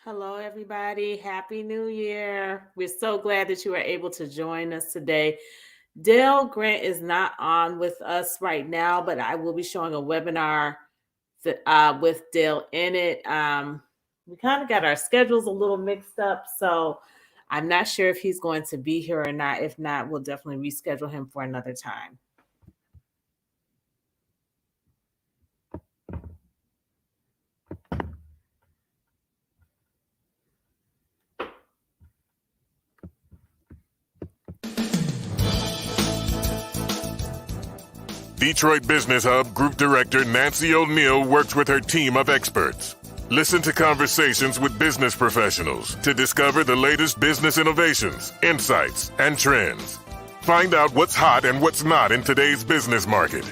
Hello, everybody. Happy New Year. We're so glad that you are able to join us today. Dale Grant is not on with us right now, but I will be showing a webinar with Dale in it. We kind of got our schedules a little mixed up, so I'm not sure if he's going to be here or not. If not, we'll definitely reschedule him for another time. Detroit Business Hub Group Director Nancy O'Neill works with her team of experts. Listen to conversations with business professionals to discover the latest business innovations, insights, and trends. Find out what's hot and what's not in today's business market.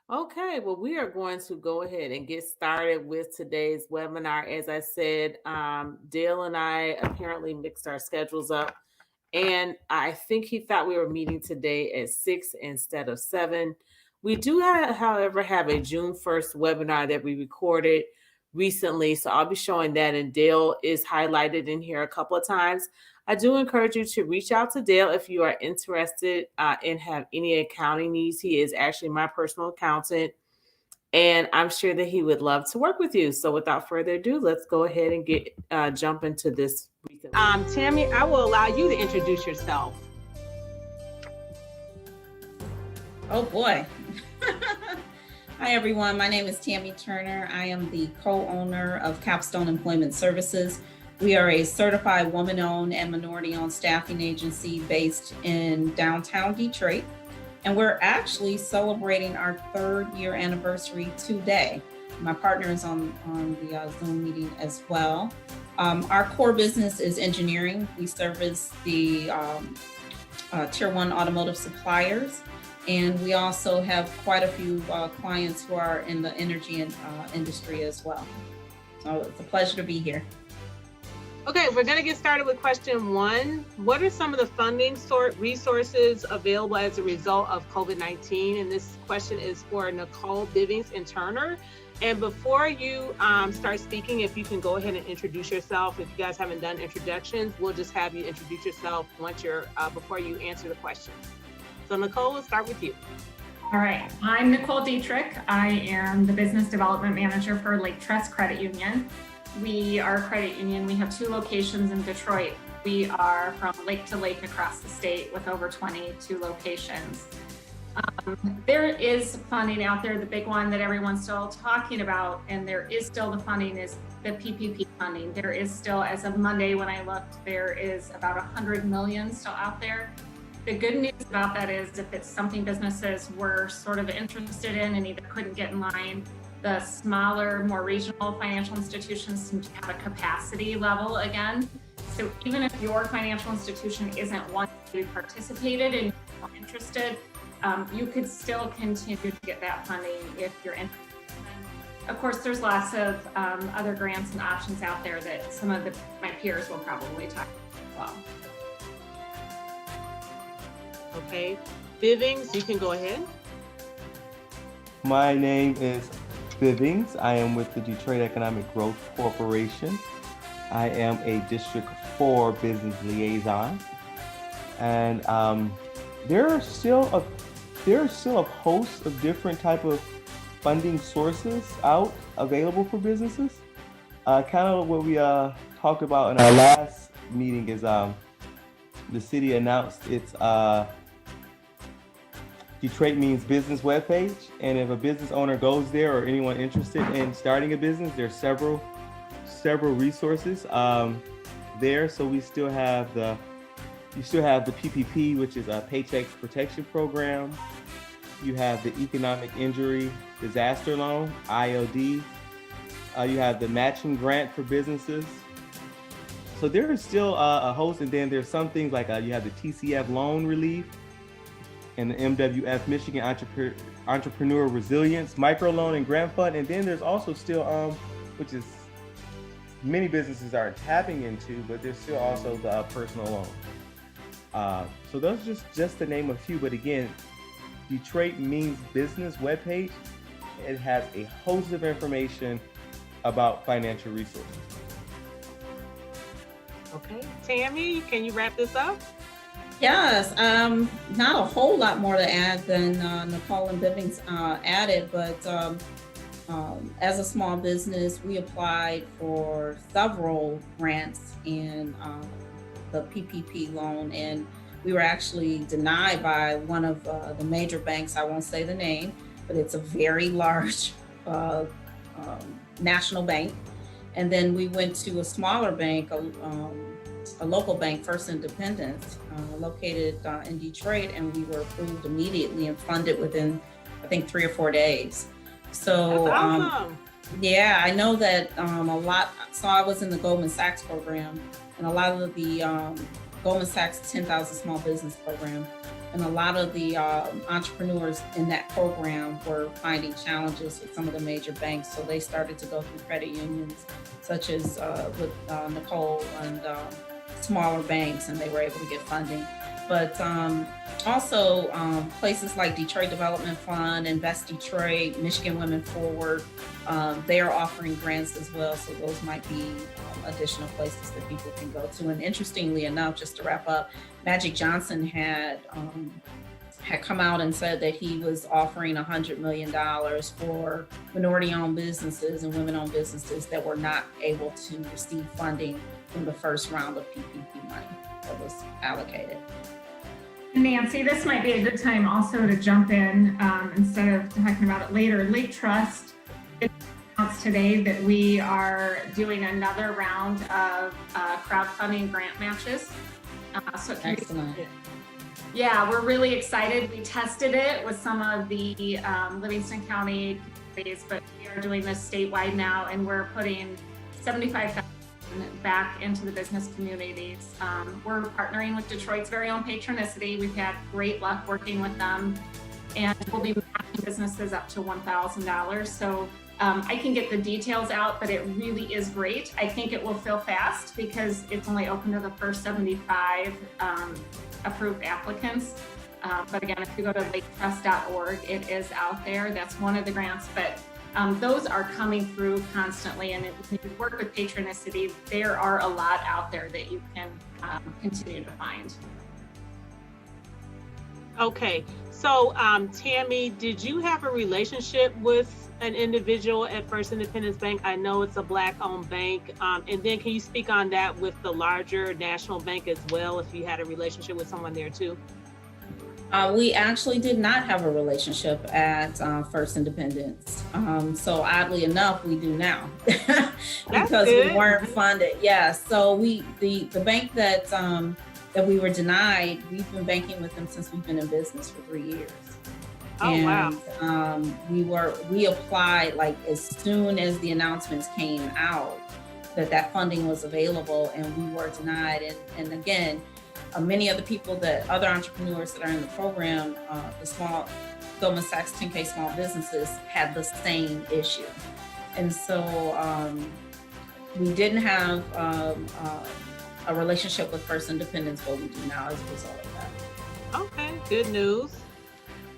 Okay, well, we are going to go ahead and get started with today's webinar. As I said, Dale and I apparently mixed our schedules up, and I think he thought we were meeting today at 6 instead of 7. We do, however, have a June 1st webinar that we recorded recently, so I'll be showing that, and Dale is highlighted in here a couple of times. I do encourage you to reach out to Dale if you are interested and have any accounting needs. He is actually my personal accountant, and I'm sure that he would love to work with you. So without further ado, let's go ahead and jump into this. Tammy, I will allow you to introduce yourself. Oh boy. Hi everyone, my name is Tammy Turner. I am the co-owner of Capstone Employment Services. We are a certified woman-owned and minority-owned staffing agency based in downtown Detroit. And we're actually celebrating our 3rd year anniversary today. My partner is on the Zoom meeting as well. Our core business is engineering. We service the Tier 1 automotive suppliers. And we also have quite a few clients who are in the energy industry as well. So it's a pleasure to be here. Okay, we're going to get started with question 1. What are some of the funding resources available as a result of COVID-19? And this question is for Nicole Bivings and Turner. And before you start speaking, if you can go ahead and introduce yourself. If you guys haven't done introductions, we'll just have you introduce yourself before you answer the question. So Nicole, we'll start with you. All right, I'm Nicole Dietrich. I am the Business Development Manager for Lake Trust Credit Union. We are a credit union. We have 2 locations in Detroit. We are from lake to lake across the state with over 22 locations. There is funding out there. The big one that everyone's still talking about, and there is still the funding, is the PPP funding. There is still, as of Monday when I looked, there is about 100 million still out there. The good news about that is if it's something businesses were sort of interested in and either couldn't get in line, the smaller, more regional financial institutions seem to have a capacity level again. So even if your financial institution isn't one who participated and you're interested, you could still continue to get that funding if you're interested. Of course, there's lots of other grants and options out there that some of my peers will probably talk about as well. Okay, Bivings, you can go ahead. My name is Bivings. I am with the Detroit Economic Growth Corporation. I am a District 4 business liaison. And there are still a host of different type of funding sources out available for businesses. Kind of what we talked about in our last meeting is the city announced its Detroit Means Business webpage, and if a business owner goes there or anyone interested in starting a business, there's several resources there. So we still have the PPP, which is a Paycheck Protection Program. You have the Economic Injury Disaster Loan, IOD. You have the matching grant for businesses. So there is still a host, and then there's some things like you have the TCF loan relief and the MWF Michigan Entrepreneur Resilience Microloan and Grant Fund. And then there's also still, which is many businesses are tapping into, but there's still also the personal loan. So those are just to name a few, but again, Detroit Means Business webpage, it has a host of information about financial resources. Okay, Tammy, can you wrap this up? Yes, not a whole lot more to add than Nicole and Bivens added, but as a small business, we applied for several grants in the PPP loan, and we were actually denied by one of the major banks. I won't say the name, but it's a very large national bank. And then we went to a smaller bank, a local bank, First Independence, located in Detroit, and we were approved immediately and funded within, I think, 3 or 4 days. So, That's awesome. yeah, I know that a lot. So I was in the Goldman Sachs program, and a lot of the Goldman Sachs 10,000 Small Business Program, and a lot of the entrepreneurs in that program were finding challenges with some of the major banks. So they started to go through credit unions, such as with Nicole and smaller banks, and they were able to get funding. But also places like Detroit Development Fund, Invest Detroit, Michigan Women Forward, they are offering grants as well. So those might be additional places that people can go to. And interestingly enough, just to wrap up, Magic Johnson had come out and said that he was offering $100 million for minority-owned businesses and women-owned businesses that were not able to receive funding from the first round of PPP money that was allocated. Nancy, this might be a good time also to jump in instead of talking about it later. Lake Trust announced today that we are doing another round of crowdfunding grant matches. Excellent. Yeah, we're really excited. We tested it with some of the Livingston County communities, but we are doing this statewide now, and we're putting $75,000 back into the business communities. We're partnering with Detroit's very own Patronicity. We've had great luck working with them, and we'll be matching businesses up to $1,000. So I can get the details out, but it really is great. I think it will fill fast because it's only open to the first 75 approved applicants. But again, if you go to laketrust.org, it is out there. That's one of the grants, but those are coming through constantly. And if you work with Patronicity, there are a lot out there that you can continue to find. Okay, so Tammy, did you have a relationship with an individual at First Independence Bank? I know it's a Black-owned bank. And then can you speak on that with the larger national bank as well, if you had a relationship with someone there too? We actually did not have a relationship at First Independence. So oddly enough, we do now because we weren't funded. Yeah, so the bank that we were denied, we've been banking with them since we've been in business for 3 years. Oh, and, wow. We applied like as soon as the announcements came out that funding was available, and we were denied. And again, many of the people other entrepreneurs that are in the program, the small Goldman Sachs 10K small businesses had the same issue. And so we didn't have a relationship with First Independence, but we do now as a result of that. Okay, good news.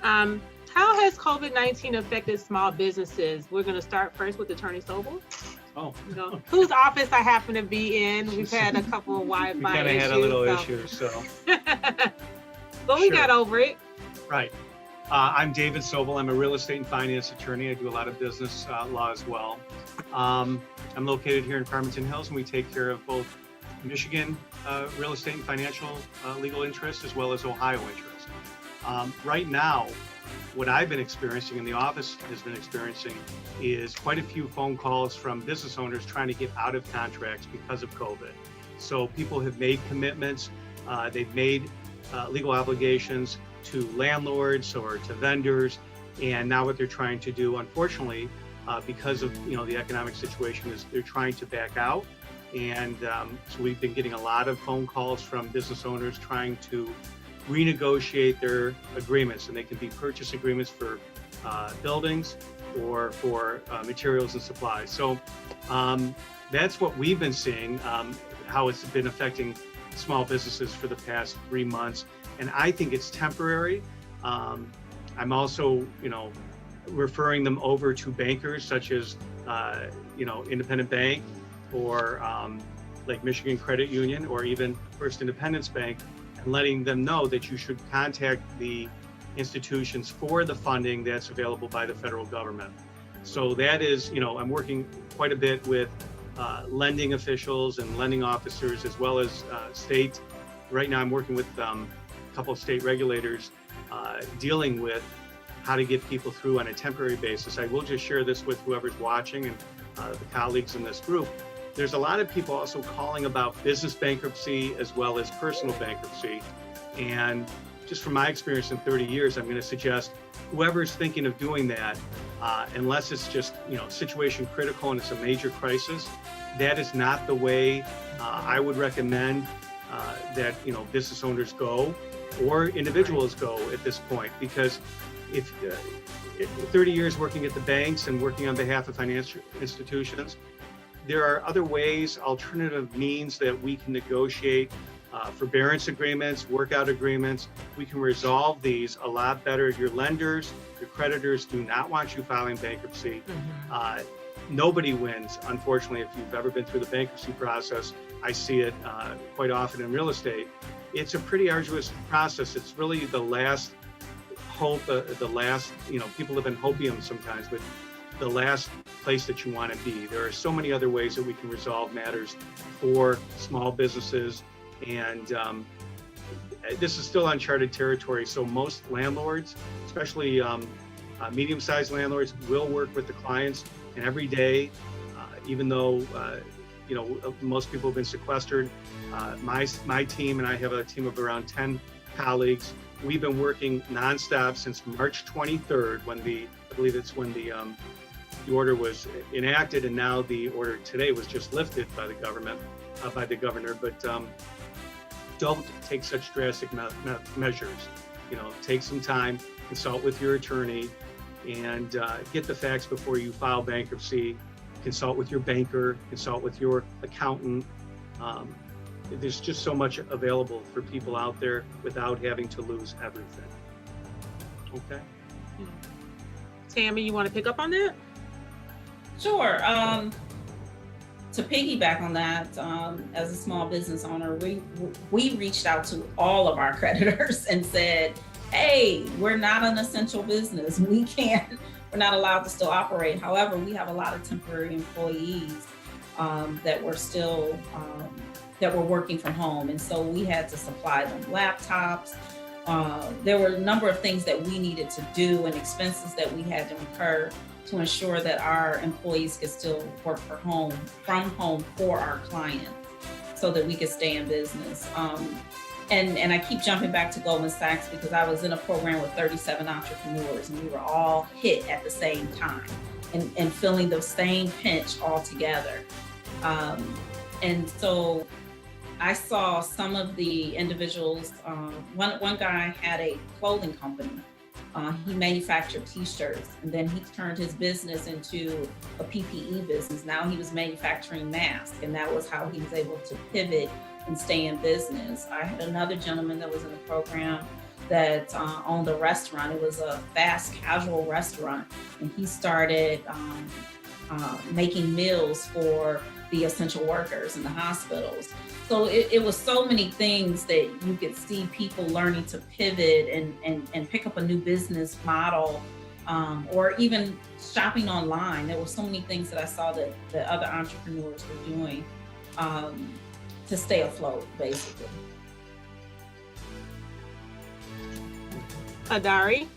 How has COVID-19 affected small businesses? We're going to start first with Attorney Sobel. Oh. Whose office I happen to be in. We've had a couple of Wi-Fi issues. We kind of had a little issue, so. But we got over it. Right. I'm David Sobel. I'm a real estate and finance attorney. I do a lot of business law as well. I'm located here in Farmington Hills, and we take care of both Michigan real estate and financial legal interests as well as Ohio interests. Right now, what I've been experiencing and the office has been experiencing is quite a few phone calls from business owners trying to get out of contracts because of COVID. So people have made commitments, they've made legal obligations to landlords or to vendors, and now what they're trying to do, unfortunately, because of the economic situation, is they're trying to back out. And so we've been getting a lot of phone calls from business owners trying to renegotiate their agreements, and they can be purchase agreements for buildings or for materials and supplies. So that's what we've been seeing, how it's been affecting small businesses for the past 3 months. And I think it's temporary. I'm also, referring them over to bankers such as, Independent Bank or like Michigan Credit Union or even First Independence Bank, and letting them know that you should contact the institutions for the funding that's available by the federal government. So that is, I'm working quite a bit with lending officials and lending officers, as well as state. Right now I'm working with a couple of state regulators dealing with how to get people through on a temporary basis. I will just share this with whoever's watching and the colleagues in this group. There's a lot of people also calling about business bankruptcy as well as personal bankruptcy. And just from my experience in 30 years, I'm going to suggest whoever's thinking of doing that, unless it's just, situation critical and it's a major crisis, that is not the way I would recommend that, business owners go or individuals go at this point. Because if 30 years working at the banks and working on behalf of financial institutions, there are other ways, alternative means that we can negotiate forbearance agreements, workout agreements. We can resolve these a lot better. Your lenders, your creditors do not want you filing bankruptcy. Nobody wins, unfortunately, if you've ever been through the bankruptcy process. I see it quite often in real estate. It's a pretty arduous process. It's really the last hope, people live in hopium sometimes, but the last place that you want to be. There are so many other ways that we can resolve matters for small businesses, and this is still uncharted territory. So most landlords, especially medium-sized landlords, will work with the clients, and every day, even though most people have been sequestered, my team and I have a team of around 10 colleagues. We've been working nonstop since March 23rd, when the order was enacted, and now the order today was just lifted by the government, by the governor. But don't take such drastic measures. Take some time, consult with your attorney, and get the facts before you file bankruptcy. Consult with your banker, consult with your accountant. There's just so much available for people out there without having to lose everything. Okay. Tammy, you want to pick up on that? Sure. To piggyback on that, as a small business owner, we reached out to all of our creditors and said, hey, we're not an essential business. We're not allowed to still operate. However, we have a lot of temporary employees that were still that were working from home. And so we had to supply them laptops. There were a number of things that we needed to do and expenses that we had to incur to ensure that our employees could still work from home for our clients, so that we could stay in business. And I keep jumping back to Goldman Sachs because I was in a program with 37 entrepreneurs, and we were all hit at the same time and feeling the same pinch all together. And so I saw some of the individuals, one guy had a clothing company. He manufactured t-shirts, and then he turned his business into a PPE business. Now he was manufacturing masks, and that was how he was able to pivot and stay in business. I had another gentleman that was in the program that owned a restaurant. It was a fast casual restaurant, and he started making meals for the essential workers in the hospitals. So it was so many things that you could see people learning to pivot and pick up a new business model, or even shopping online. There were so many things that I saw that the other entrepreneurs were doing to stay afloat, basically. Hadari?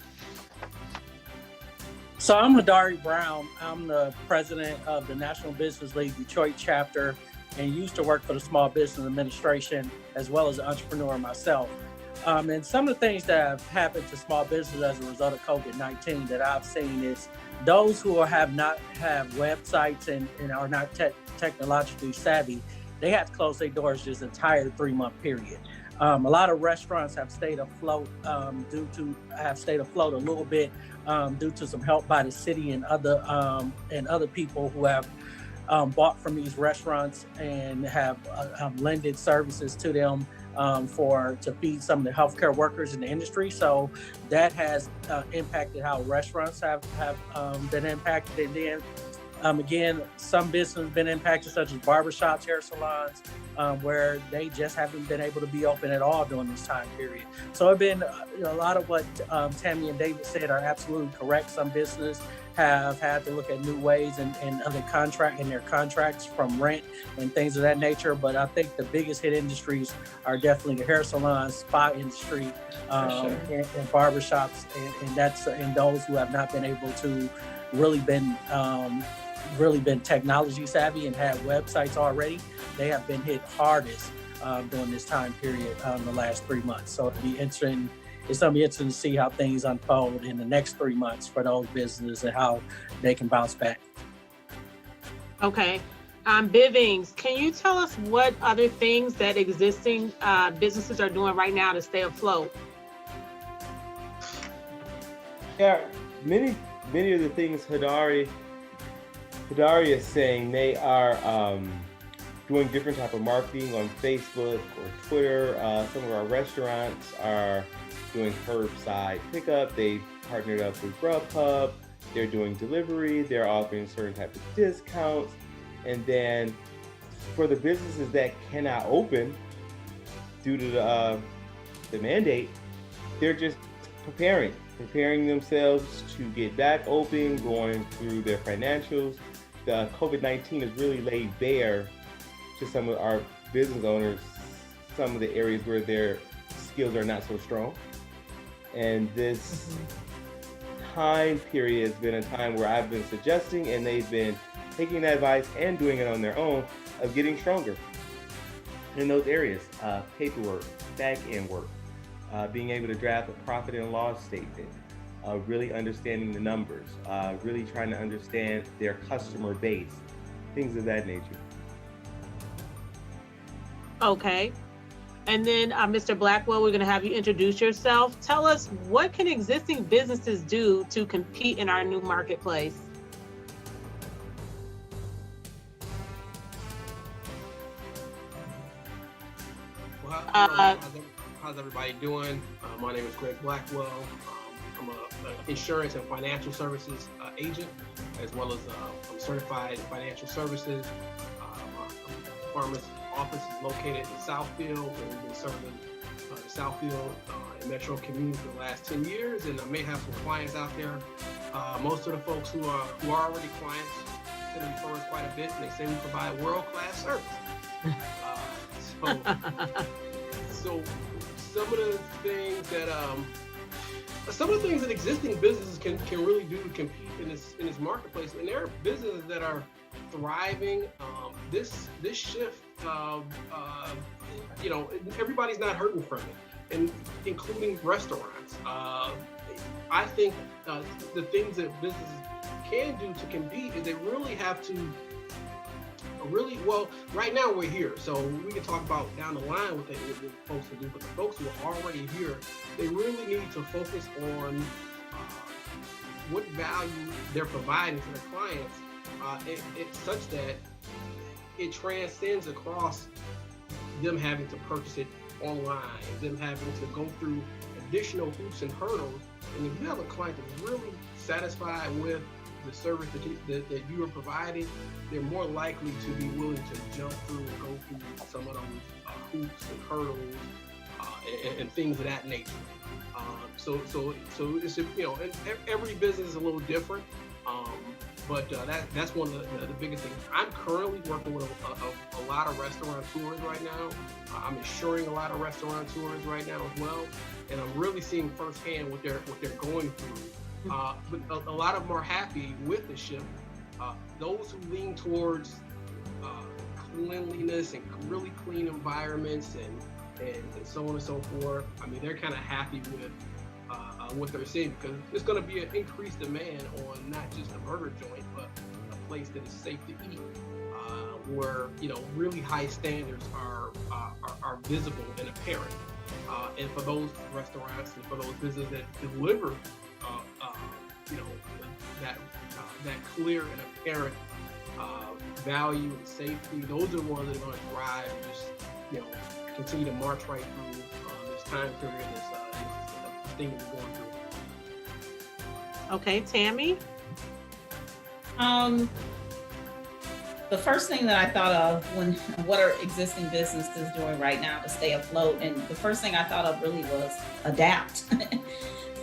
So I'm Hadari Brown. I'm the president of the National Business League Detroit chapter, and used to work for the Small Business Administration as well as an entrepreneur myself. And some of the things that have happened to small business as a result of COVID-19 that I've seen is those who have not have websites and are not technologically savvy, they have to close their doors this entire 3-month period. A lot of restaurants have stayed afloat a little bit due to some help by the city and other people who have bought from these restaurants and have lended services to them to feed some of the healthcare workers in the industry. So that has impacted how restaurants have been impacted. And then again, some businesses have been impacted, such as barbershops, hair salons, where they just haven't been able to be open at all during this time period. So it's been a lot of what Tammy and David said are absolutely correct. Some businesses have had to look at new ways and other their contracts from rent and things of that nature. But I think the biggest hit industries are definitely the hair salons, spa industry, and barbershops, and those who have not been able to really been technology savvy and have websites already. They have been hit hardest during this time period the last 3 months. So it'll be interesting. It's going to be interesting to see how things unfold in the next 3 months for those businesses and how they can bounce back. Okay. Bivings, can you tell us what other things that existing businesses are doing right now to stay afloat? Yeah, many of the things Hadari is saying, they are doing different type of marketing on Facebook or Twitter. Some of our restaurants are doing curbside pickup. They partnered up with Grubhub. They're doing delivery. They're offering certain type of discounts. And then for the businesses that cannot open due to the mandate, they're just preparing themselves to get back open, going through their financials. The COVID-19 has really laid bare to some of our business owners some of the areas where their skills are not so strong. And this time period has been a time where I've been suggesting, and they've been taking that advice and doing it on their own, of getting stronger in those areas. Paperwork, back-end work, being able to draft a profit and loss statement, really understanding the numbers, really trying to understand their customer base, things of that nature. Okay. And then Mr. Blackwell, we're going to have you introduce yourself. Tell us, what can existing businesses do to compete in our new marketplace? Well, how's everybody doing? My name is Greg Blackwell. I'm an insurance and financial services agent, as well as I'm certified in financial services. My firm's office is located in Southfield, and we've been serving the Southfield and Metro community for the last 10 years, and I may have some clients out there. Most of the folks who are already clients tend to refer us quite a bit, and they say we provide world-class service. So some of the things that existing businesses can really do to compete in this marketplace, and there are businesses that are thriving. This shift, everybody's not hurting from it, and including restaurants. I think the things that businesses can do to compete is they really have to right now we're here, so we can talk about down the line what folks can do, but the folks who are already here, they really need to focus on what value they're providing to their clients. It's such that it transcends across them having to purchase it online, them having to go through additional hoops and hurdles. And if you have a client that's really satisfied with the service that you are providing, they're more likely to be willing to jump through and go through some of those hoops and hurdles and things of that nature. So it's, and every business is a little different. But that's one of the biggest things. I'm currently working with a lot of restaurateurs right now. I'm insuring a lot of restaurateurs right now as well, and I'm really seeing firsthand what they're going through. But a lot of them are happy with the shift. Those who lean towards cleanliness and really clean environments and so on and so forth, I mean, they're kind of happy with what they're seeing, because there's going to be an increased demand on not just a burger joint, but a place that is safe to eat, where really high standards are visible and apparent. And for those restaurants and for those businesses that deliver that clear and apparent value and safety, those are the ones that are going to drive and just continue to march right through this time period, this thing that we're going through. Okay, Tammy? The first thing that I thought of when what are existing businesses doing right now to stay afloat, and the first thing I thought of really was adapt.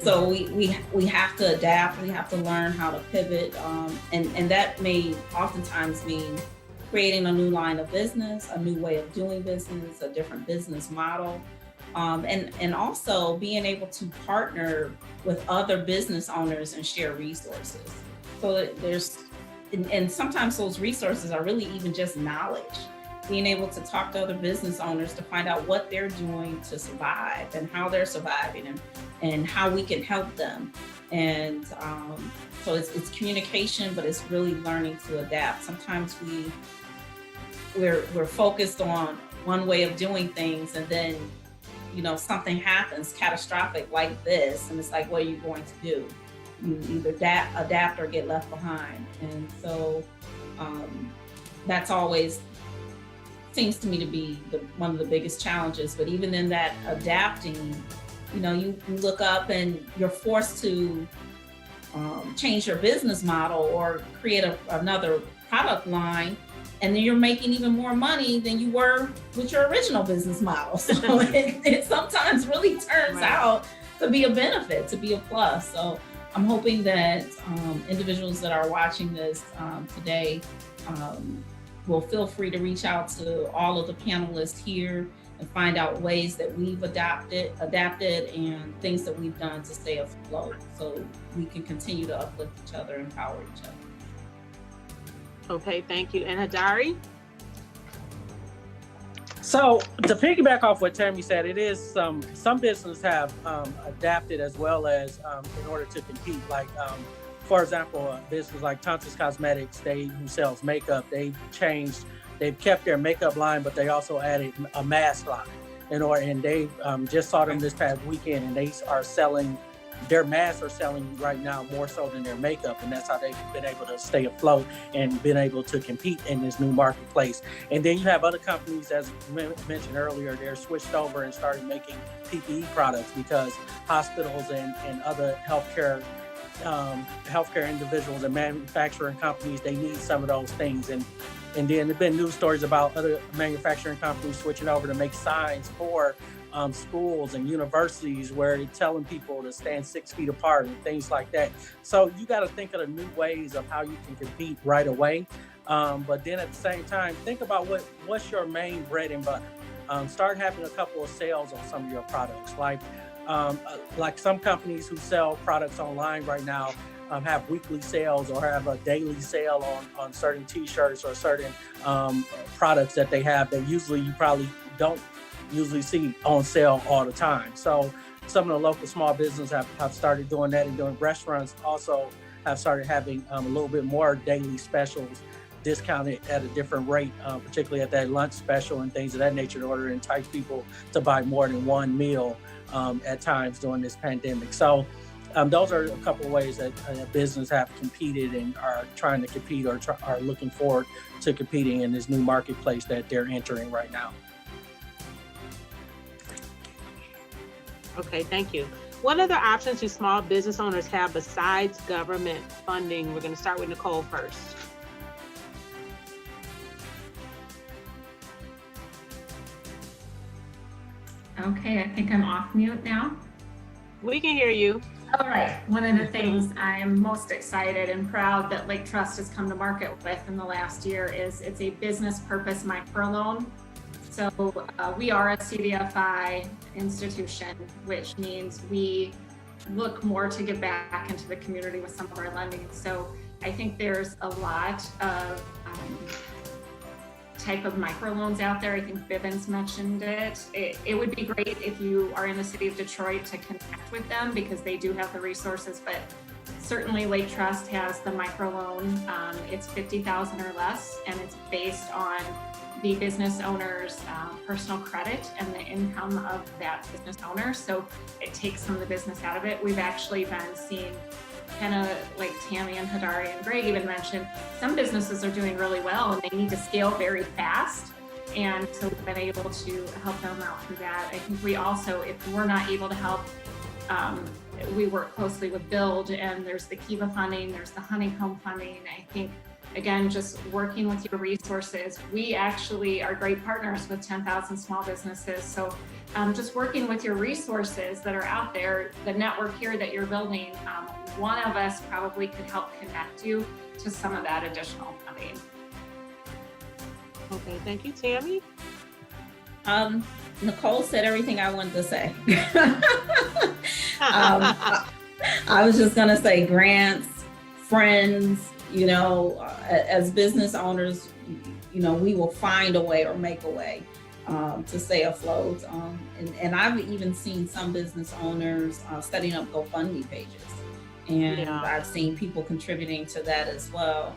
So we have to adapt. We have to learn how to pivot, and that may oftentimes mean creating a new line of business, a new way of doing business, a different business model, and also being able to partner with other business owners and share resources. So that there's and sometimes those resources are really even just knowledge. Being able to talk to other business owners to find out what they're doing to survive and how they're surviving and how we can help them. And so it's communication, but it's really learning to adapt. Sometimes we're focused on one way of doing things, and then something happens catastrophic like this, and it's like, what are you going to do? You either adapt or get left behind. And so that's always seems to me to be one of the biggest challenges. But even in that adapting, you look up and you're forced to change your business model or create another product line, and then you're making even more money than you were with your original business model. So it sometimes really turns out to be a benefit, to be a plus. So I'm hoping that individuals that are watching this today will feel free to reach out to all of the panelists here and find out ways that we've adapted and things that we've done to stay afloat, so we can continue to uplift each other, empower each other. Okay, thank you. And Hadari? So to piggyback off what Tammy said, it is some businesses have adapted as well as in order to compete. Like for example, a business like Thompson's Cosmetics, who sells makeup, they've kept their makeup line, but they also added a mask line. And they just saw them this past weekend, and they are selling. Their masks are selling right now more so than their makeup, and that's how they've been able to stay afloat and been able to compete in this new marketplace. And then you have other companies, as mentioned earlier, they're switched over and started making PPE products because hospitals and other healthcare individuals and manufacturing companies, they need some of those things. And then there've been news stories about other manufacturing companies switching over to make signs for schools and universities where they're telling people to stand 6 feet apart and things like that. So you got to think of the new ways of how you can compete right away. But then at the same time, think about what's your main bread and butter. Start having a couple of sales on some of your products. Like some companies who sell products online right now have weekly sales or have a daily sale on certain t-shirts or certain products that they have that usually you probably don't usually see on sale all the time. So some of the local small businesses have started doing that, and doing restaurants also have started having a little bit more daily specials discounted at a different rate, particularly at that lunch special and things of that nature in order to entice people to buy more than one meal at times during this pandemic. So those are a couple of ways that business have competed and are trying to compete or are looking forward to competing in this new marketplace that they're entering right now. Okay, thank you. What other options do small business owners have besides government funding? We're going to start with Nicole first. Okay, I think I'm off mute now. We can hear you. All right. One of the things I'm most excited and proud that Lake Trust has come to market with in the last year is it's a business purpose microloan. So we are a CDFI institution, which means we look more to give back into the community with some of our lending. So I think there's a lot of type of microloans out there. I think Bivens mentioned it. It would be great if you are in the city of Detroit to connect with them because they do have the resources, but certainly Lake Trust has the microloan. It's $50,000 or less, and it's based on the business owner's personal credit and the income of that business owner. So it takes some of the business out of it. We've actually been seeing kind of like Tammy and Hadari and Greg even mentioned, some businesses are doing really well and they need to scale very fast. And so we've been able to help them out through that. I think we also, if we're not able to help, we work closely with Build, and there's the Kiva funding, there's the Honeycomb funding. I think, again, just working with your resources. We actually are great partners with 10,000 small businesses. So just working with your resources that are out there, the network here that you're building, one of us probably could help connect you to some of that additional funding. Okay, thank you, Tammy. Nicole said everything I wanted to say. I was just gonna say grants, friends, as business owners, we will find a way or make a way to stay afloat. And I've even seen some business owners setting up GoFundMe pages. And I've seen people contributing to that as well.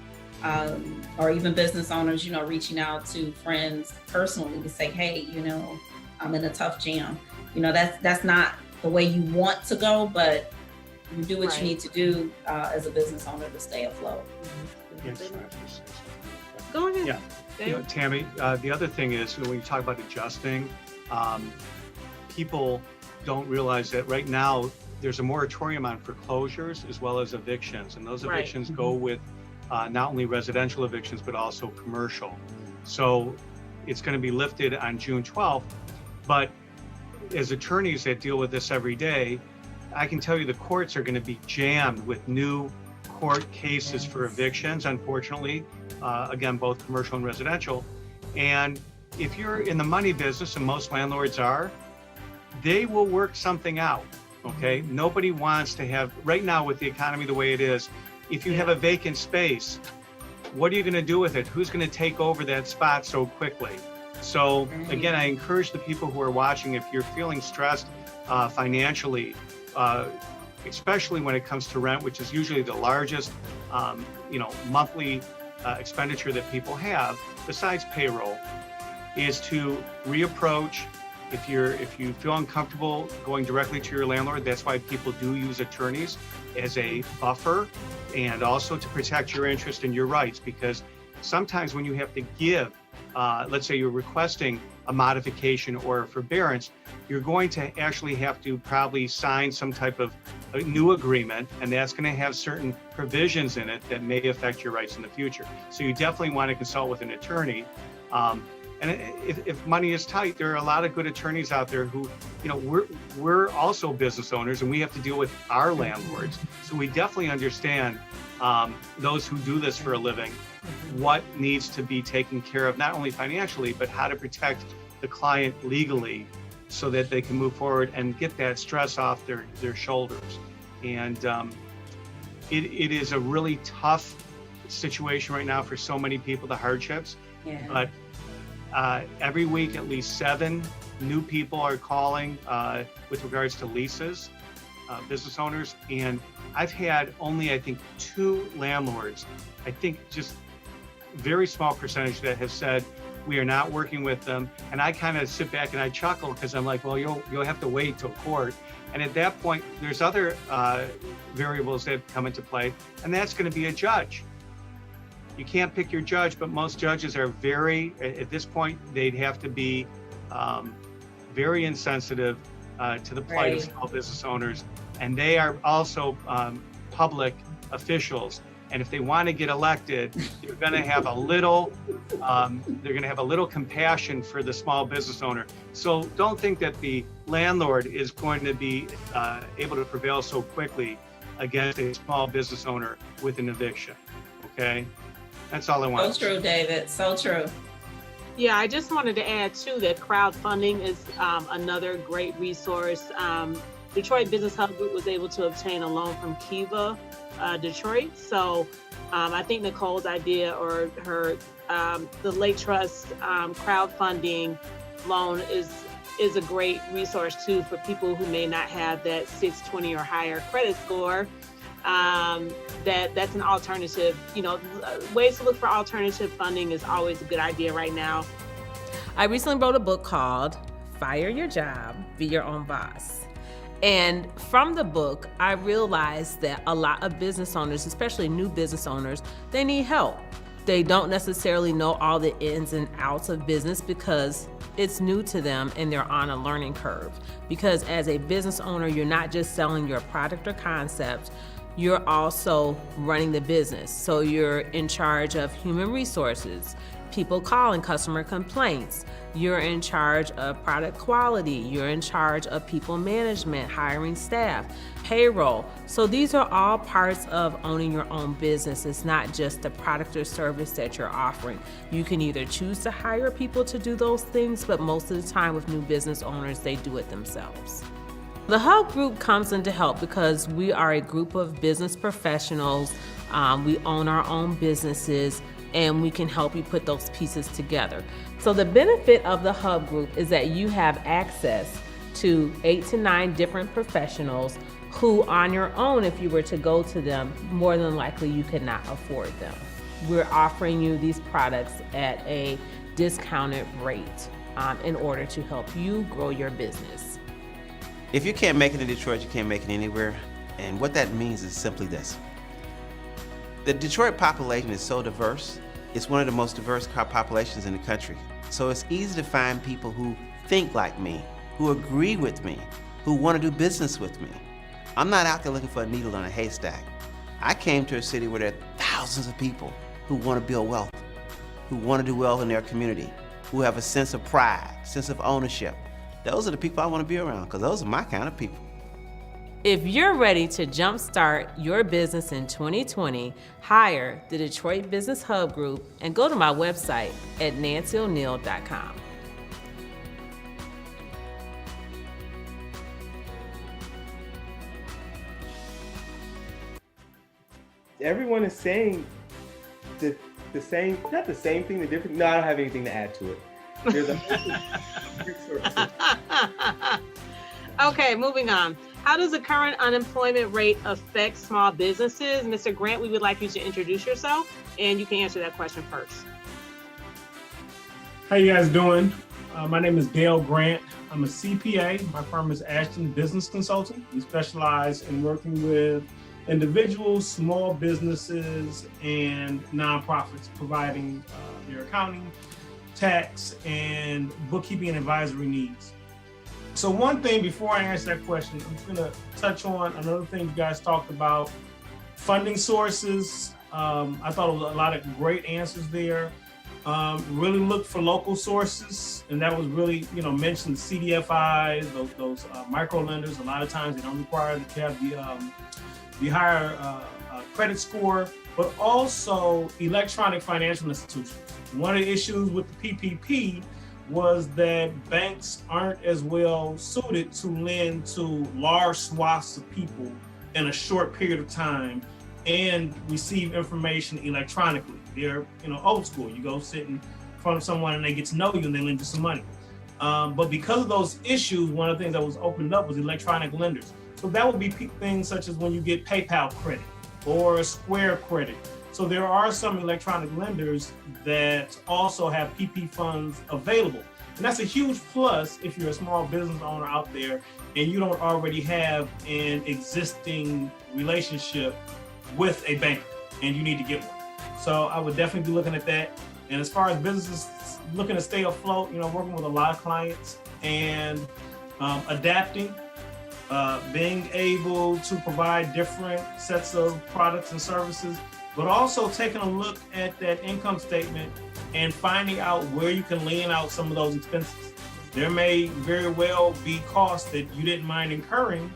Or even business owners, reaching out to friends personally to say, hey, I'm in a tough jam. That's not the way you want to go, but you do what you need to do as a business owner to stay afloat. Yes. Go ahead. Yeah. Tammy, the other thing is when you talk about adjusting, people don't realize that right now there's a moratorium on foreclosures as well as evictions, and those evictions go with not only residential evictions but also commercial. So it's going to be lifted on June 12th, but as attorneys that deal with this every day, I can tell you the courts are going to be jammed with new court cases for evictions, unfortunately, again, both commercial and residential. And if you're in the money business, and most landlords are, they will work something out, okay? Nobody wants to have, right now with the economy the way it is, if you have a vacant space, what are you going to do with it? Who's going to take over that spot so quickly? So again, I encourage the people who are watching, if you're feeling stressed financially, especially when it comes to rent, which is usually the largest, monthly expenditure that people have, besides payroll, is to reapproach. If you feel uncomfortable going directly to your landlord, that's why people do use attorneys as a buffer and also to protect your interest and your rights, because sometimes when you have to give, let's say you're requesting a modification or a forbearance, you're going to actually have to probably sign some type of a new agreement, and that's going to have certain provisions in it that may affect your rights in the future. So you definitely want to consult with an attorney. And if money is tight, there are a lot of good attorneys out there who, we're also business owners and we have to deal with our landlords. So we definitely understand those who do this for a living, what needs to be taken care of, not only financially, but how to protect the client legally so that they can move forward and get that stress off their shoulders. And it is a really tough situation right now for so many people, the hardships. But every week, at least 7 new people are calling with regards to leases, business owners. And I've had only, I think, 2 landlords, I think just very small percentage, that have said, we are not working with them. And I kind of sit back and I chuckle because I'm like, well, you'll have to wait till court. And at that point, there's other variables that come into play, and that's going to be a judge. You can't pick your judge, but most judges are at this point, they'd have to be very insensitive to the plight of small business owners. And they are also public officials. And if they want to get elected, they're going to have a little compassion for the small business owner. So don't think that the landlord is going to be able to prevail so quickly against a small business owner with an eviction. Okay, that's all I want. So true, David. So true. Yeah, I just wanted to add too that crowdfunding is another great resource. Detroit Business Hub Group was able to obtain a loan from Kiva Detroit. So I think Nicole's idea, or her the Lake Trust crowdfunding loan is a great resource too for people who may not have that 620 or higher credit score. That's an alternative. Ways to look for alternative funding is always a good idea right now. I recently wrote a book called Fire Your Job, Be Your Own Boss. And from the book, I realized that a lot of business owners, especially new business owners, they need help. They don't necessarily know all the ins and outs of business because it's new to them and they're on a learning curve. Because as a business owner, you're not just selling your product or concept, you're also running the business. So you're in charge of human resources, people calling, customer complaints. You're in charge of product quality. You're in charge of people management, hiring staff, payroll. So these are all parts of owning your own business. It's not just the product or service that you're offering. You can either choose to hire people to do those things, but most of the time with new business owners, they do it themselves. The Hub Group comes in to help because we are a group of business professionals. We own our own businesses, and we can help you put those pieces together. So the benefit of the Hub Group is that you have access to 8 to 9 different professionals who on your own, if you were to go to them, more than likely you could not afford them. We're offering you these products at a discounted rate in order to help you grow your business. If you can't make it in Detroit, you can't make it anywhere. And what that means is simply this. The Detroit population is so diverse. It's one of the most diverse populations in the country. So it's easy to find people who think like me, who agree with me, who want to do business with me. I'm not out there looking for a needle in a haystack. I came to a city where there are thousands of people who want to build wealth, who want to do well in their community, who have a sense of pride, sense of ownership. Those are the people I want to be around because those are my kind of people. If you're ready to jumpstart your business in 2020, hire the Detroit Business Hub Group and go to my website at nancyoneal.com. Everyone is saying the same, not the same thing, the different. No, I don't have anything to add to it. There's Okay, moving on. How does the current unemployment rate affect small businesses? Mr. Grant, we would like you to introduce yourself, and you can answer that question first. How you guys doing? My name is Dale Grant. I'm a CPA. My firm is Ashton Business Consulting. We specialize in working with individuals, small businesses, and nonprofits, providing their accounting, tax, and bookkeeping and advisory needs. So one thing before I answer that question, I'm going to touch on another thing you guys talked about, funding sources. I thought it was a lot of great answers there. Really look for local sources, and that was really, mentioned CDFIs, those micro lenders. A lot of times they don't require that you have the higher credit score, but also electronic financial institutions. One of the issues with the PPP was that banks aren't as well suited to lend to large swaths of people in a short period of time and receive information electronically. They're old school. You go sit in front of someone and they get to know you and they lend you some money. But because of those issues, one of the things that was opened up was electronic lenders. So that would be things such as when you get PayPal credit or Square credit. So there are some electronic lenders that also have PP funds available. And that's a huge plus if you're a small business owner out there and you don't already have an existing relationship with a bank and you need to get one. So I would definitely be looking at that. And as far as businesses looking to stay afloat, working with a lot of clients and adapting, being able to provide different sets of products and services, but also taking a look at that income statement and finding out where you can lean out some of those expenses. There may very well be costs that you didn't mind incurring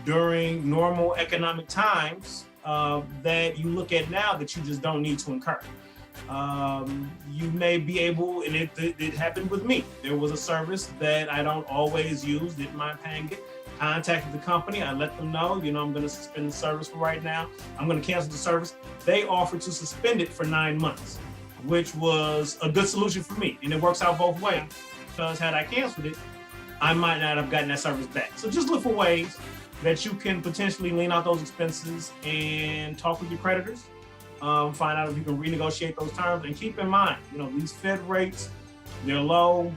during normal economic times that you look at now that you just don't need to incur. You may be able, and it happened with me. There was a service that I don't always use, didn't mind paying it. Contacted the company, I let them know, I'm going to suspend the service for right now. I'm going to cancel the service. They offered to suspend it for 9 months, which was a good solution for me. And it works out both ways, because had I canceled it, I might not have gotten that service back. So just look for ways that you can potentially lean out those expenses and talk with your creditors, find out if you can renegotiate those terms. And keep in mind, these Fed rates, they're low.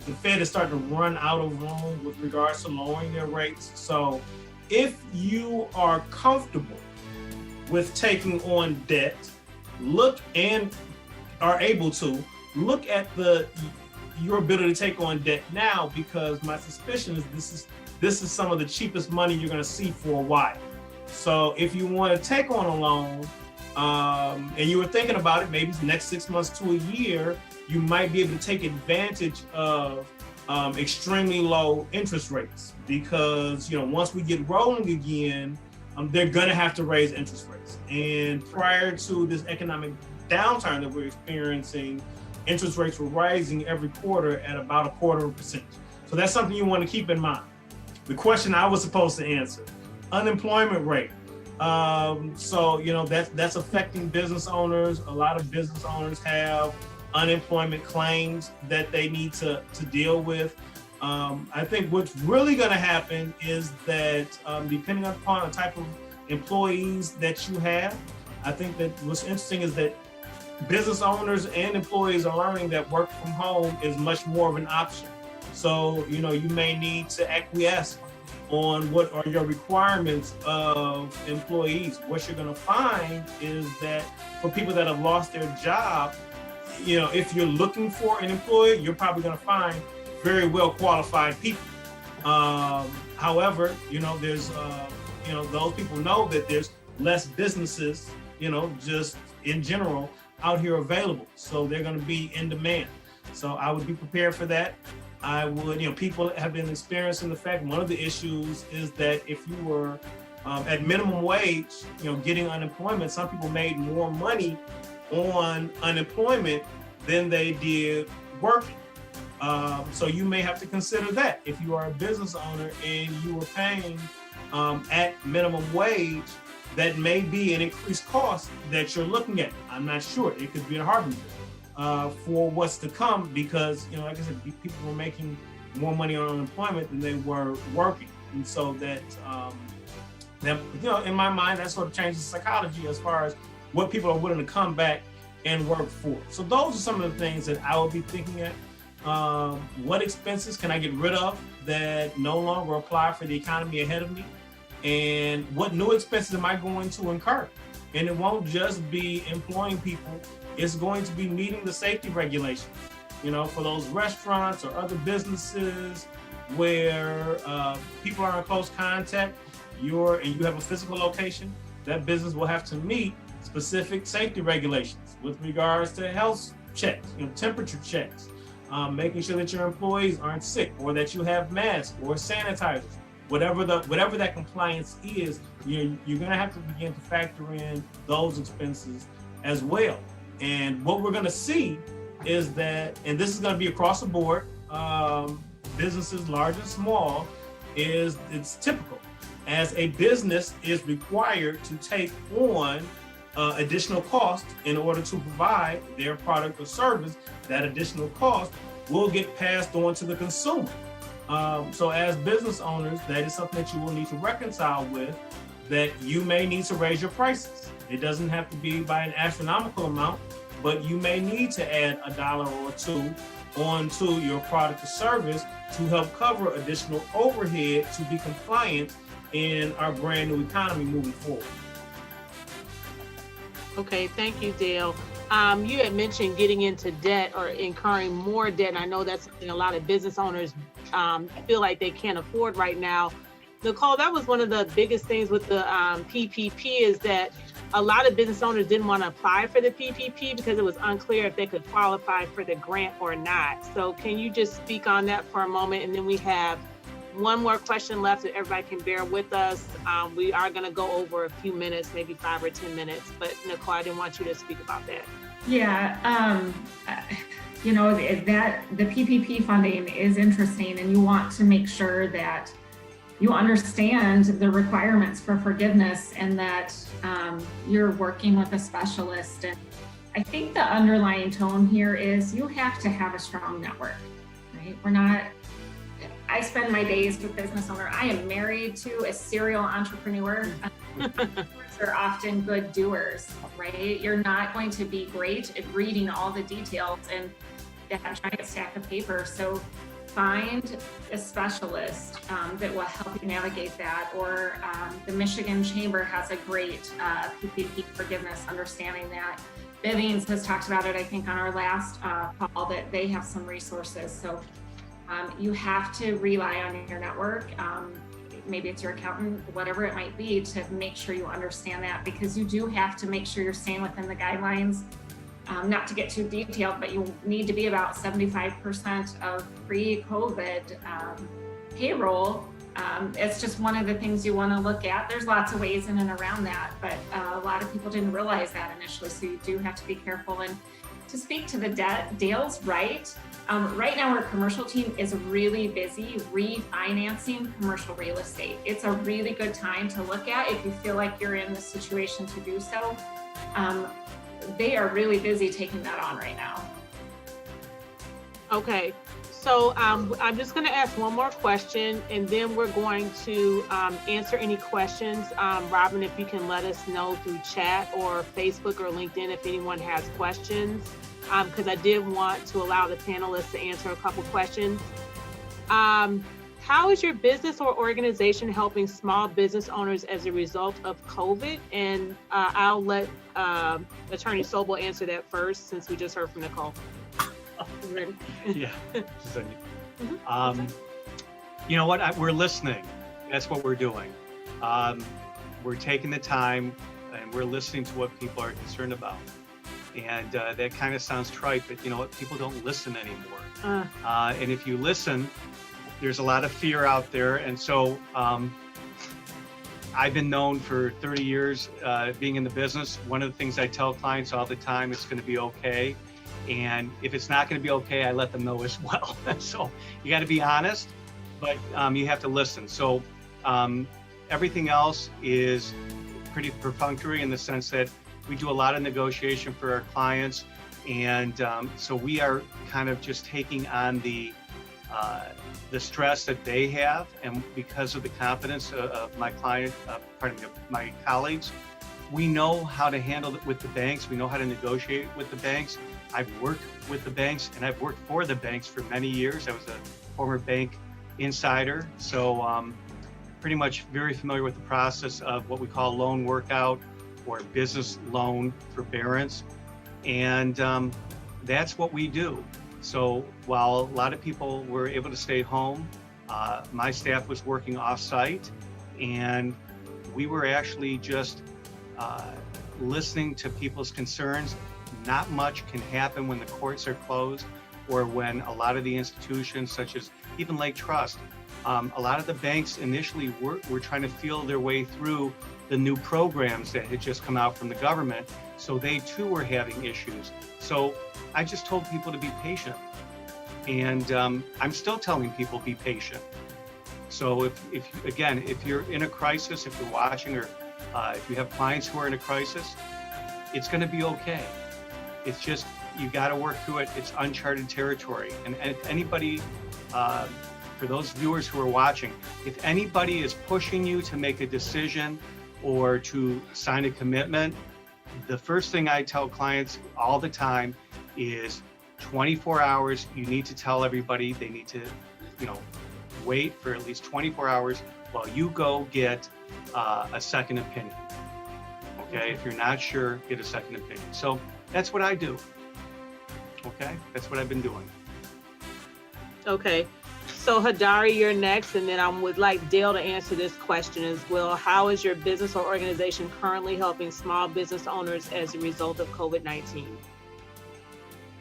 The Fed is starting to run out of room with regards to lowering their rates. So if you are comfortable with taking on debt look and are able to look at your ability to take on debt now, because my suspicion is this is some of the cheapest money you're going to see for a while. So if you want to take on a loan, and you were thinking about it, maybe the next 6 months to a year, you might be able to take advantage of extremely low interest rates, because once we get rolling again, they're going to have to raise interest rates. And prior to this economic downturn that we're experiencing, interest rates were rising every quarter at about 0.25%. So that's something you want to keep in mind. The question I was supposed to answer, unemployment rate. So that's affecting business owners. A lot of business owners have unemployment claims that they need to deal with. I think what's really going to happen is that depending upon the type of employees that you have, I think that what's interesting is that business owners and employees are learning that work from home is much more of an option. So, you may need to acquiesce on what are your requirements of employees. What you're going to find is that for people that have lost their job, if you're looking for an employee, you're probably going to find very well qualified people. However, there's, those people know that there's less businesses, just in general out here available. So they're going to be in demand. So I would be prepared for that. I would, people have been experiencing the fact, one of the issues is that if you were at minimum wage, getting unemployment, some people made more money on unemployment than they did working. So you may have to consider that. If you are a business owner and you are paying at minimum wage, that may be an increased cost that you're looking at. I'm not sure. It could be a harbinger for what's to come, because, like I said, people were making more money on unemployment than they were working. And so that, in my mind, that sort of changes psychology as far as what people are willing to come back and work for. So those are some of the things that I would be thinking at. What expenses can I get rid of that no longer apply for the economy ahead of me? And what new expenses am I going to incur? And it won't just be employing people. It's going to be meeting the safety regulations, for those restaurants or other businesses where people are in close contact, and you have a physical location, that business will have to meet specific safety regulations with regards to health checks, temperature checks, making sure that your employees aren't sick, or that you have masks or sanitizers. Whatever that compliance is, you're going to have to begin to factor in those expenses as well. And what we're going to see is that, and this is going to be across the board, businesses large and small, it's typical. As a business is required to take on additional cost in order to provide their product or service, that additional cost will get passed on to the consumer. So as business owners, that is something that you will need to reconcile with, that you may need to raise your prices. It doesn't have to be by an astronomical amount, but you may need to add $1 or $2 onto your product or service to help cover additional overhead to be compliant in our brand new economy moving forward. Okay, thank you, Dale. You had mentioned getting into debt or incurring more debt, and I know that's something a lot of business owners feel like they can't afford right now. Nicole, that was one of the biggest things with the PPP, is that a lot of business owners didn't want to apply for the PPP because it was unclear if they could qualify for the grant or not. So can you just speak on that for a moment? And then we have one more question left that everybody can bear with us. We are going to go over a few minutes, maybe 5 or 10 minutes, but Nicole, I didn't want you to speak about that. Yeah, that the PPP funding is interesting, and you want to make sure that you understand the requirements for forgiveness and that you're working with a specialist. And I think the underlying tone here is you have to have a strong network, right? I spend my days with business owner. I am married to a serial entrepreneur. They're often good doers, right? You're not going to be great at reading all the details and that giant stack of paper. So find a specialist that will help you navigate that. Or the Michigan Chamber has a great PPP forgiveness, understanding that. Evictions has talked about it, I think, on our last call, that they have some resources. So you have to rely on your network. Maybe it's your accountant, whatever it might be, to make sure you understand that, because you do have to make sure you're staying within the guidelines. Not to get too detailed, but you need to be about 75% of pre-COVID payroll. It's just one of the things you want to look at. There's lots of ways in and around that, but a lot of people didn't realize that initially, so you do have to be careful. And to speak to the debt, Dale's right. Right now, our commercial team is really busy refinancing commercial real estate. It's a really good time to look at if you feel like you're in the situation to do so. They are really busy taking that on right now. Okay, so I'm just going to ask one more question, and then we're going to answer any questions. Robin, if you can let us know through chat or Facebook or LinkedIn if anyone has questions, because I did want to allow the panelists to answer a couple questions. How is your business or organization helping small business owners as a result of COVID? And I'll let Attorney Sobel answer that first, since we just heard from Nicole. You ready? Yeah. You know what? We're listening. That's what we're doing. We're taking the time and we're listening to what people are concerned about. And that kind of sounds trite, but you know what? People don't listen anymore. And if you listen, there's a lot of fear out there. And so I've been known for 30 years being in the business. One of the things I tell clients all the time, it's going to be okay. And if it's not going to be okay, I let them know as well. So you got to be honest, but you have to listen. So everything else is pretty perfunctory in the sense that we do a lot of negotiation for our clients. And so we are kind of just taking on the stress that they have, and because of the confidence of my client, my colleagues, we know how to handle it with the banks. We know how to negotiate with the banks. I've worked with the banks and I've worked for the banks for many years. I was a former bank insider, so pretty much very familiar with the process of what we call loan workout or business loan forbearance, and that's what we do. So while a lot of people were able to stay home, my staff was working off-site, and we were actually just listening to people's concerns. Not much can happen when the courts are closed, or when a lot of the institutions, such as even Lake Trust, a lot of the banks initially were trying to feel their way through the new programs that had just come out from the government. So they too were having issues. So I just told people to be patient. And I'm still telling people be patient. So if you're in a crisis, if you're watching, or if you have clients who are in a crisis, it's going to be okay. It's just, you got to work through it. It's uncharted territory. And if anybody, for those viewers who are watching, if anybody is pushing you to make a decision or to sign a commitment, the first thing I tell clients all the time is 24 hours. You need to tell everybody. They need to, wait for at least 24 hours while you go get a second opinion. Okay, if you're not sure, get a second opinion. So that's what I do. Okay, that's what I've been doing. Okay, so Hadari, you're next, and then I would like Dale to answer this question as well. How is your business or organization currently helping small business owners as a result of COVID-19?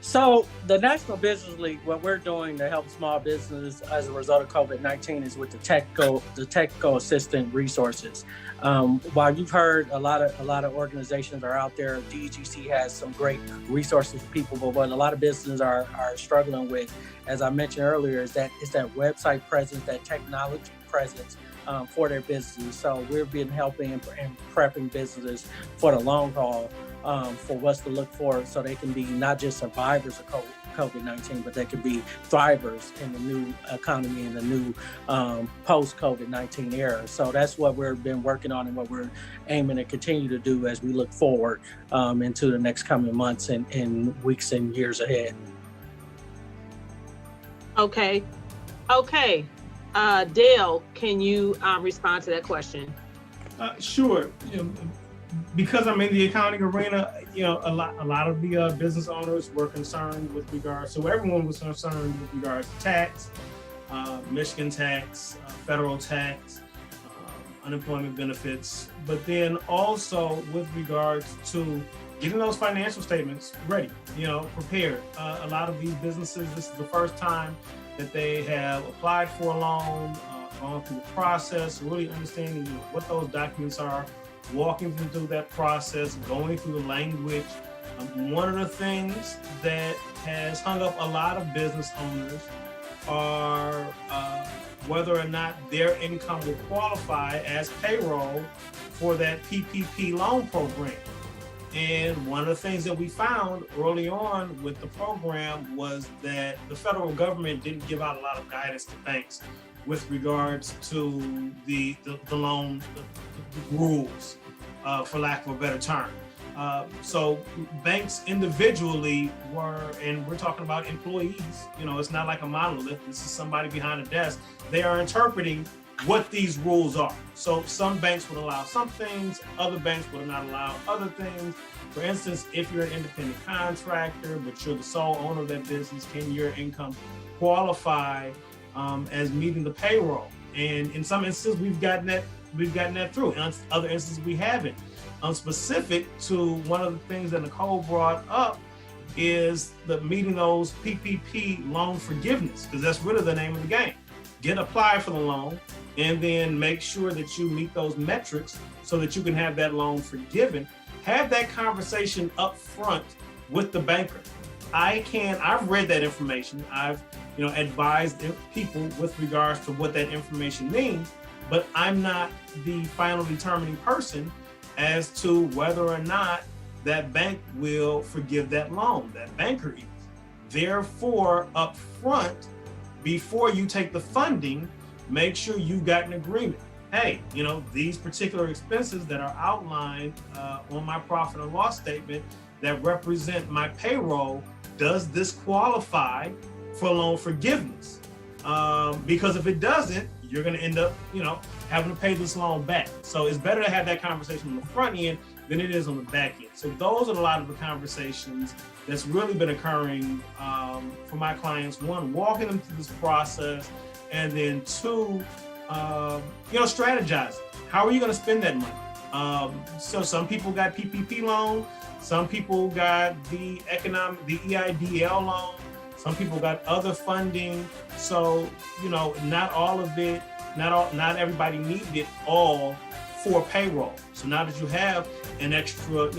So the National Business League, what we're doing to help small business as a result of COVID-19 is with the technical assistant resources. While you've heard a lot of organizations are out there, DGC has some great resources for people, but what a lot of businesses are struggling with, as I mentioned earlier, is that website presence, that technology presence for their businesses. So we've been helping and prepping businesses for the long haul. For what's to look for, so they can be not just survivors of COVID-19, but they can be thrivers in the new economy, in the new post-COVID-19 era. So that's what we've been working on and what we're aiming to continue to do as we look forward into the next coming months and weeks and years ahead. Okay, Okay, Dale, can you respond to that question? Sure. Because I'm in the accounting arena, a lot of the business owners were concerned with regards. So everyone was concerned with regards to tax, Michigan tax, federal tax, unemployment benefits, but then also with regards to getting those financial statements ready, prepared. A lot of these businesses, this is the first time that they have applied for a loan, gone through the process, really understanding what those documents are, walking them through that process, going through the language. One of the things that has hung up a lot of business owners are whether or not their income will qualify as payroll for that PPP loan program. And one of the things that we found early on with the program was that the federal government didn't give out a lot of guidance to banks with regards to the loan rules, for lack of a better term. So banks individually and we're talking about employees, it's not like a monolith. This is somebody behind a desk. They are interpreting what these rules are. So some banks would allow some things, other banks would not allow other things. For instance, if you're an independent contractor, but you're the sole owner of that business, can your income qualify as meeting the payroll? And in some instances, we've gotten that through. In other instances, we haven't. Specific to one of the things that Nicole brought up is the meeting those PPP loan forgiveness, because that's really the name of the game. Apply for the loan, and then make sure that you meet those metrics so that you can have that loan forgiven. Have that conversation up front with the banker. I've read that information. I've advised people with regards to what that information means, but I'm not the final determining person as to whether or not that bank will forgive that loan. That banker is. Therefore, up front, before you take the funding, make sure you got an agreement. Hey, these particular expenses that are outlined on my profit and loss statement that represent my payroll, does this qualify for loan forgiveness? Because if it doesn't, you're going to end up, having to pay this loan back. So it's better to have that conversation on the front end than it is on the back end. So those are a lot of the conversations that's really been occurring for my clients. One, walking them through this process, and then two, strategizing. How are you going to spend that money? So some people got PPP loan, some people got the EIDL loan, some people got other funding. So, not all of it, not everybody needed it all for payroll. So now that you have an extra,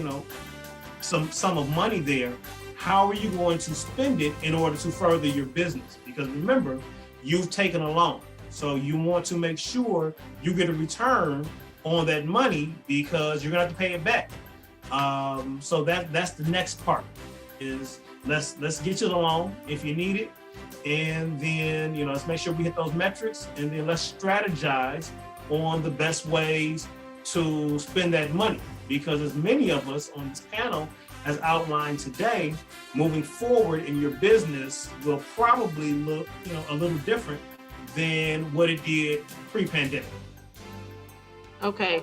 some sum of money there, how are you going to spend it in order to further your business? Because remember, you've taken a loan. So you want to make sure you get a return on that money because you're gonna have to pay it back. So that's the next part is let's get you the loan if you need it. And then, let's make sure we hit those metrics, and then let's strategize on the best ways to spend that money. Because as many of us on this panel has outlined today, moving forward in your business will probably look, a little different than what it did pre-pandemic. Okay.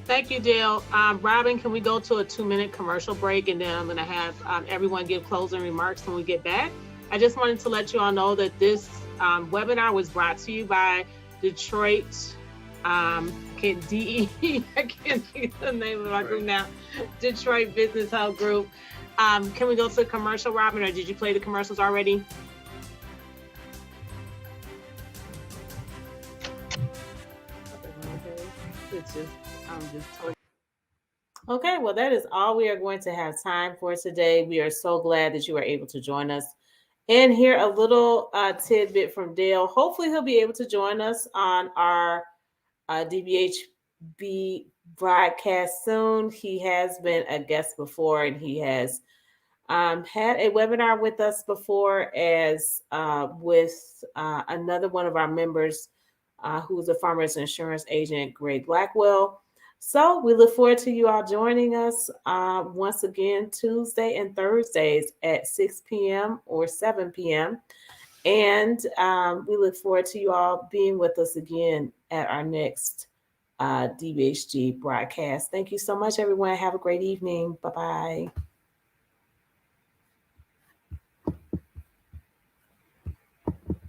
Thank you, Dale. Robin, can we go to a 2-minute commercial break, and then I'm going to have everyone give closing remarks when we get back. I just wanted to let you all know that this webinar was brought to you by Detroit, I can't think the name of my group now, Detroit Business Hub Group. Can we go to the commercial, Robin, or did you play the commercials already? Okay, well, that is all we are going to have time for today. We are so glad that you were able to join us and hear a little tidbit from Dale. Hopefully he'll be able to join us on our DBHB broadcast soon. He has been a guest before, and he has had a webinar with us before as with another one of our members who's a farmer's insurance agent, Greg Blackwell. So we look forward to you all joining us once again Tuesday and Thursdays at 6 p.m. or 7 p.m. And we look forward to you all being with us again at our next DBHG broadcast. Thank you so much, everyone. Have a great evening. Bye-bye.